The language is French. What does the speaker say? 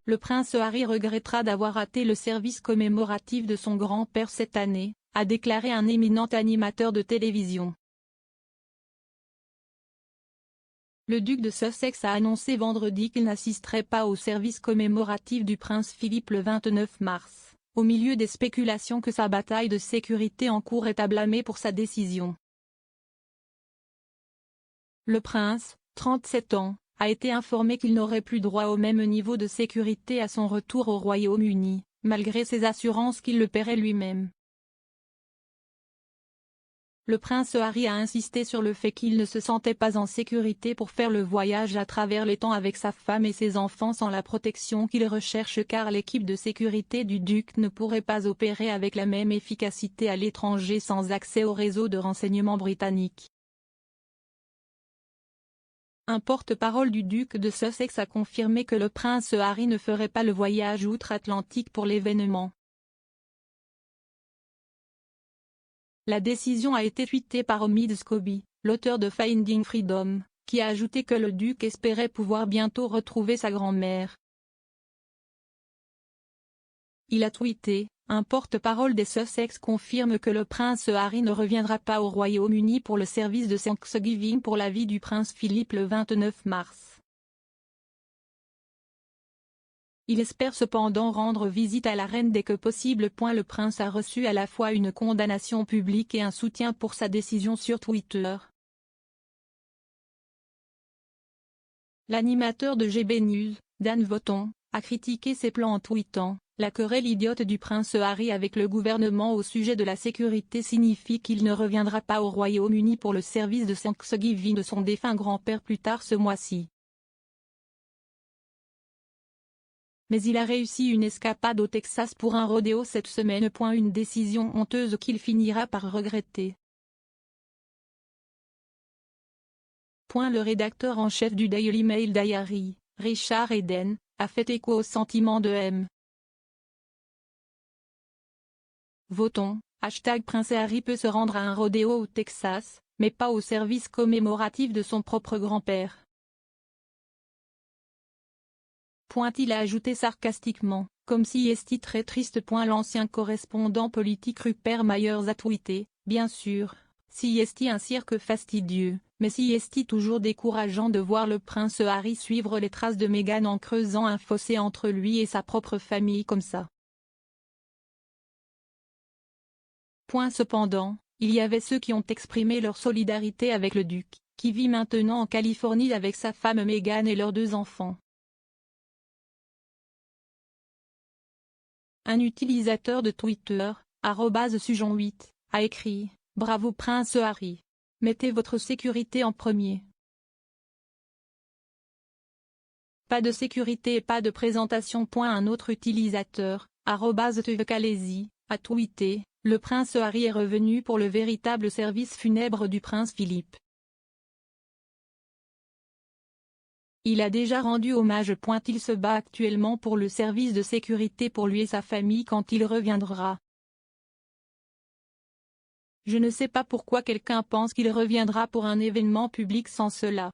Le prince Harry regrettera d'avoir raté le service commémoratif de son grand-père cette année, a déclaré un éminent animateur de télévision. Le duc de Sussex a annoncé vendredi qu'il n'assisterait pas au service commémoratif du prince Philippe le 29 mars, au milieu des spéculations que sa bataille de sécurité en cours est à blâmer pour sa décision. Le prince, 37 ans, a été informé qu'il n'aurait plus droit au même niveau de sécurité à son retour au Royaume-Uni, malgré ses assurances qu'il le paierait lui-même. Le prince Harry a insisté sur le fait qu'il ne se sentait pas en sécurité pour faire le voyage à travers les temps avec sa femme et ses enfants sans la protection qu'il recherche car l'équipe de sécurité du duc ne pourrait pas opérer avec la même efficacité à l'étranger sans accès au réseau de renseignement britannique. Un porte-parole du duc de Sussex a confirmé que le prince Harry ne ferait pas le voyage outre-Atlantique pour l'événement. La décision a été tweetée par Omid Scobie, l'auteur de Finding Freedom, qui a ajouté que le duc espérait pouvoir bientôt retrouver sa grand-mère. Il a tweeté, un porte-parole des Sussex confirme que le prince Harry ne reviendra pas au Royaume-Uni pour le service de Thanksgiving pour la vie du prince Philippe le 29 mars. Il espère cependant rendre visite à la reine dès que possible. Le prince a reçu à la fois une condamnation publique et un soutien pour sa décision sur Twitter. L'animateur de GB News, Dan Vaughton, a critiqué ses plans en tweetant « La querelle idiote du prince Harry avec le gouvernement au sujet de la sécurité signifie qu'il ne reviendra pas au Royaume-Uni pour le service de Thanksgiving de son défunt grand-père plus tard ce mois-ci. » Mais il a réussi une escapade au Texas pour un rodéo cette semaine. Une décision honteuse qu'il finira par regretter. Le rédacteur en chef du Daily Mail Diary, Richard Eden, a fait écho aux sentiments de M. Vaughton, Prince Harry peut se rendre à un rodéo au Texas, mais pas au service commémoratif de son propre grand-père. Il a ajouté sarcastiquement, comme si est très triste. L'ancien correspondant politique Rupert Myers a tweeté, bien sûr, si est un cirque fastidieux, mais si est toujours décourageant de voir le prince Harry suivre les traces de Meghan en creusant un fossé entre lui et sa propre famille comme ça. Cependant, il y avait ceux qui ont exprimé leur solidarité avec le duc, qui vit maintenant en Californie avec sa femme Meghan et leurs 2 enfants. Un utilisateur de Twitter, @sujon8, a écrit « Bravo Prince Harry. Mettez votre sécurité en premier. » Pas de sécurité et pas de présentation. Un autre utilisateur, @tvecalesi, a tweeté « Le prince Harry est revenu pour le véritable service funèbre du prince Philippe. Il a déjà rendu hommage. Il se bat actuellement pour le service de sécurité pour lui et sa famille quand il reviendra. Je ne sais pas pourquoi quelqu'un pense qu'il reviendra pour un événement public sans cela.